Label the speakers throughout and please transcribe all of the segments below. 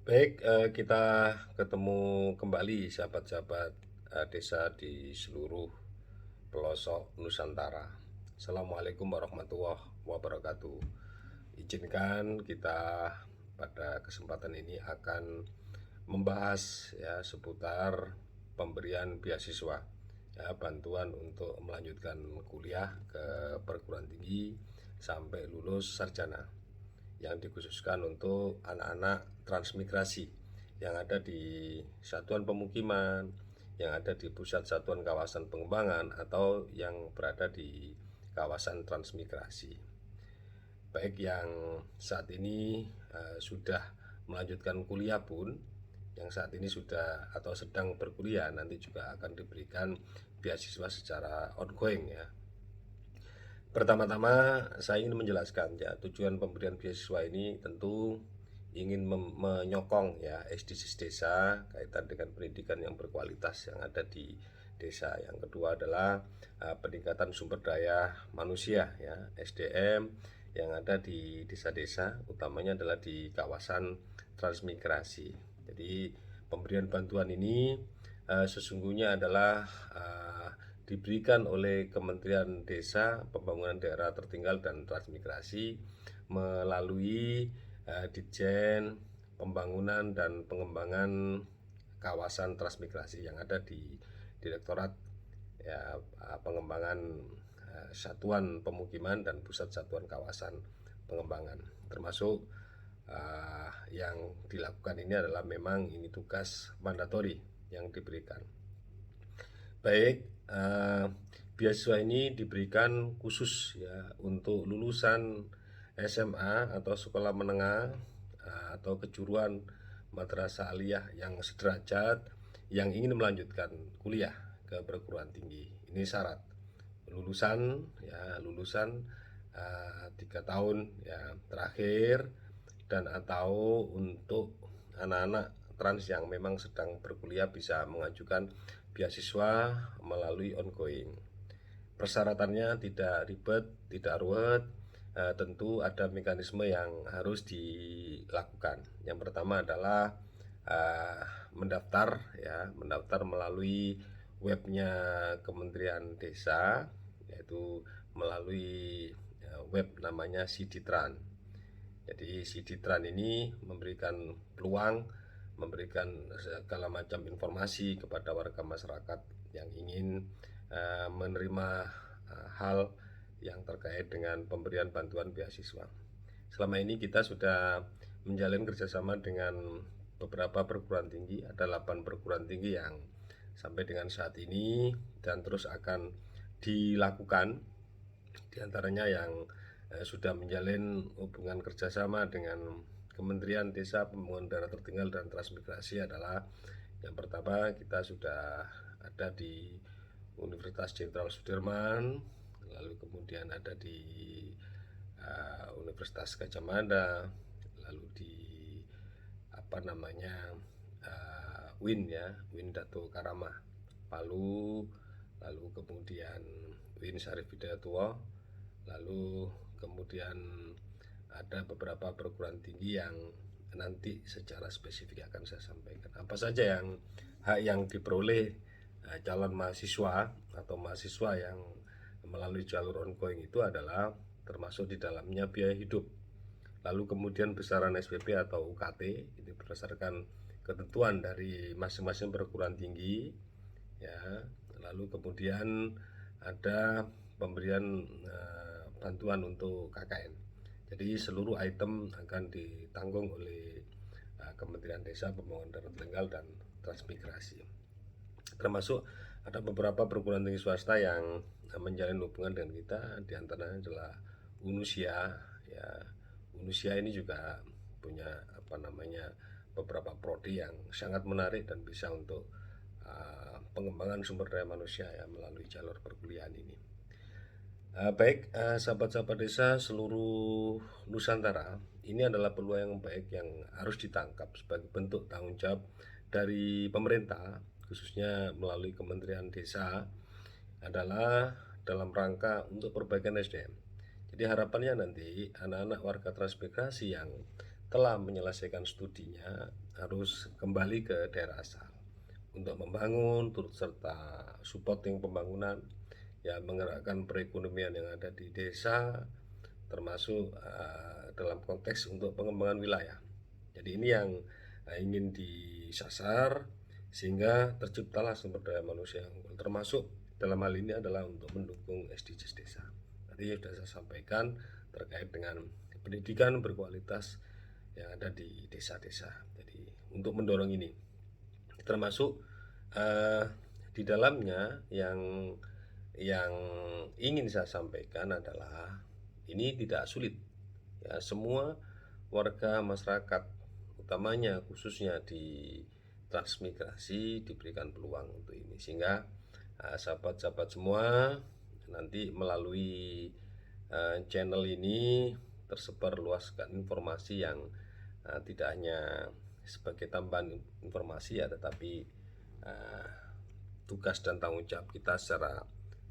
Speaker 1: Baik, kita ketemu kembali sahabat-sahabat desa di seluruh pelosok Nusantara. Assalamualaikum warahmatullahi wabarakatuh. Izinkan kita pada kesempatan ini akan membahas ya seputar pemberian beasiswa, ya, bantuan untuk melanjutkan kuliah ke perguruan tinggi sampai lulus sarjana yang dikhususkan untuk anak-anak transmigrasi yang ada di satuan pemukiman, yang ada di pusat satuan kawasan pengembangan, atau yang berada di kawasan transmigrasi. Baik yang saat ini sudah melanjutkan kuliah pun, yang saat ini sudah atau sedang berkuliah nanti juga akan diberikan beasiswa secara ongoing ya. Pertama-tama saya ingin menjelaskan ya, tujuan pemberian beasiswa ini tentu ingin menyokong ya SDGs desa kaitan dengan pendidikan yang berkualitas yang ada di desa. Yang kedua adalah peningkatan sumber daya manusia ya SDM yang ada di desa-desa, utamanya adalah di kawasan transmigrasi. Jadi pemberian bantuan ini sesungguhnya adalah diberikan oleh Kementerian Desa, Pembangunan Daerah Tertinggal dan Transmigrasi melalui Ditjen Pembangunan dan Pengembangan Kawasan Transmigrasi yang ada di Direktorat ya, Pengembangan Satuan Pemukiman dan Pusat Satuan Kawasan Pengembangan. Termasuk yang dilakukan ini adalah memang ini tugas mandatori yang diberikan. Baik, beasiswa ini diberikan khusus ya untuk lulusan SMA atau sekolah menengah atau kejuruan madrasah aliyah yang sederajat yang ingin melanjutkan kuliah ke perguruan tinggi. Ini syarat lulusan ya lulusan 3 tahun ya terakhir, dan atau untuk anak-anak trans yang memang sedang berkuliah bisa mengajukan beasiswa melalui ongoing. Persyaratannya tidak ribet, tidak ruwet, tentu ada mekanisme yang harus dilakukan. Yang pertama adalah mendaftar ya, mendaftar melalui webnya Kementerian Desa, yaitu melalui web namanya Siditran. Jadi Siditran ini memberikan peluang, memberikan segala macam informasi kepada warga masyarakat yang ingin menerima hal yang terkait dengan pemberian bantuan beasiswa. Selama ini kita sudah menjalin kerjasama dengan beberapa perguruan tinggi, ada 8 perguruan tinggi yang sampai dengan saat ini dan terus akan dilakukan. Di antaranya yang sudah menjalin hubungan kerjasama dengan Kementerian Desa, Pembangunan Daerah Tertinggal dan Transmigrasi adalah yang pertama, kita sudah ada di Universitas Jenderal Sudirman, lalu kemudian ada di Universitas Gajah Mada, lalu di apa namanya UIN ya, UIN Dato Karamah Palu, lalu kemudian UIN Syarif Hidayatullah, lalu kemudian ada beberapa perguruan tinggi yang nanti secara spesifik akan saya sampaikan. Apa saja yang hak yang diperoleh calon mahasiswa atau mahasiswa yang melalui jalur ongoing itu adalah termasuk di dalamnya biaya hidup. Lalu kemudian besaran SPP atau UKT itu berdasarkan ketentuan dari masing-masing perguruan tinggi ya. Lalu kemudian ada pemberian bantuan untuk KKN. Jadi seluruh item akan ditanggung oleh Kementerian Desa, Pembangunan Daerah Tertinggal dan Transmigrasi. Termasuk ada beberapa perguruan tinggi swasta yang menjalin hubungan dengan kita, diantaranya adalah Unusia ya. Unusia ini juga punya apa namanya beberapa prodi yang sangat menarik dan bisa untuk pengembangan sumber daya manusia ya melalui jalur perkuliahan ini. Baik, sahabat-sahabat desa seluruh Nusantara, ini adalah peluang yang baik yang harus ditangkap sebagai bentuk tanggung jawab dari pemerintah, khususnya melalui Kementerian Desa, adalah dalam rangka untuk perbaikan SDM. Jadi harapannya nanti anak-anak warga transmigrasi yang telah menyelesaikan studinya harus kembali ke daerah asal untuk membangun turut serta supporting pembangunan, ya menggerakkan perekonomian yang ada di desa, termasuk dalam konteks untuk pengembangan wilayah. Jadi ini yang ingin disasar sehingga terciptalah sumber daya manusia yang unggul, termasuk dalam hal ini adalah untuk mendukung SDGs desa. Tadi sudah saya sampaikan terkait dengan pendidikan berkualitas yang ada di desa-desa. Jadi untuk mendorong ini, termasuk di dalamnya yang ingin saya sampaikan adalah ini tidak sulit. Ya, semua warga masyarakat, utamanya khususnya di transmigrasi, diberikan peluang untuk ini, sehingga sahabat-sahabat semua nanti melalui channel ini tersebar luaskan informasi yang tidak hanya sebagai tambahan informasi ya, tetapi tugas dan tanggung jawab kita secara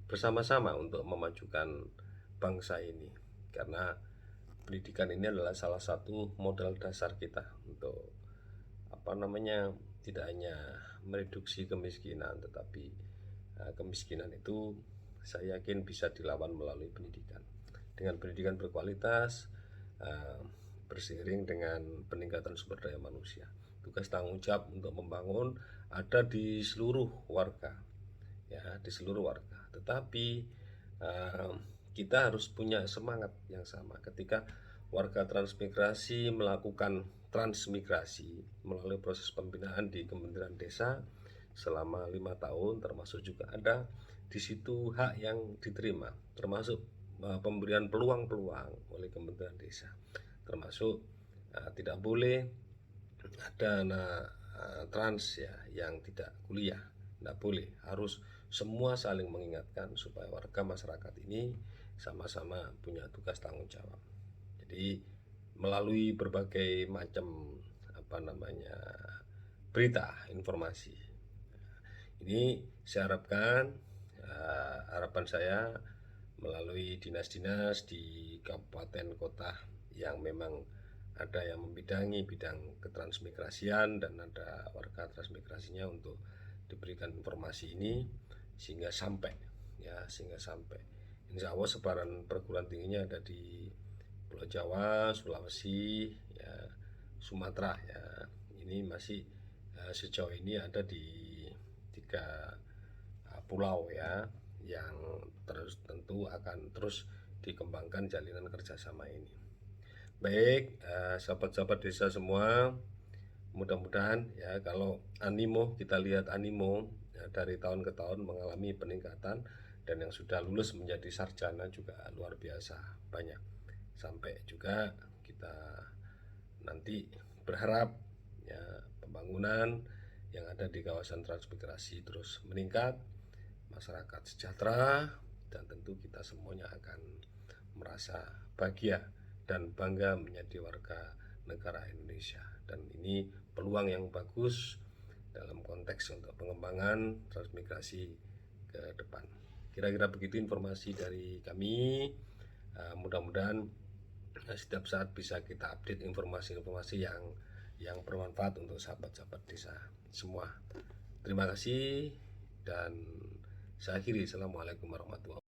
Speaker 1: bersama-sama untuk memajukan bangsa ini, karena pendidikan ini adalah salah satu modal dasar kita untuk tidak hanya mereduksi kemiskinan, tetapi kemiskinan itu saya yakin bisa dilawan melalui pendidikan. Dengan pendidikan berkualitas berseiring dengan peningkatan sumber daya manusia, tugas tanggung jawab untuk membangun ada di seluruh warga, ya di seluruh warga. Tetapi kita harus punya semangat yang sama ketika warga transmigrasi melakukan transmigrasi melalui proses pembinaan di Kementerian Desa selama 5 tahun, termasuk juga ada di situ hak yang diterima, termasuk pemberian peluang-peluang oleh Kementerian Desa, termasuk tidak boleh ada anak trans ya yang tidak kuliah, tidak boleh, harus semua saling mengingatkan supaya warga masyarakat ini sama-sama punya tugas tanggung jawab. Jadi melalui berbagai macam berita, informasi, ini saya harapkan, harapan saya melalui dinas-dinas di kabupaten kota yang memang ada yang membidangi bidang ketransmigrasian dan ada warga transmigrasinya untuk diberikan informasi ini sehingga sampai insya Allah sebaran perguruan tingginya ada di Pulau Jawa, Sulawesi, ya, Sumatera ya. Ini masih sejauh ini ada di 3 pulau ya, yang tentu akan terus dikembangkan jalinan kerjasama ini. Baik, sahabat-sahabat desa semua, mudah-mudahan ya kalau animo, kita lihat animo ya, dari tahun ke tahun mengalami peningkatan, dan yang sudah lulus menjadi sarjana juga luar biasa banyak. Sampai juga kita nanti berharap ya pembangunan yang ada di kawasan transmigrasi terus meningkat, masyarakat sejahtera, dan tentu kita semuanya akan merasa bahagia dan bangga menjadi warga negara Indonesia. Dan ini peluang yang bagus dalam konteks untuk pengembangan transmigrasi ke depan. Kira-kira begitu informasi dari kami. Mudah-mudahan setiap saat bisa kita update informasi-informasi yang bermanfaat untuk sahabat-sahabat desa semua. Terima kasih dan saya akhiri. Assalamualaikum warahmatullahi wabarakatuh.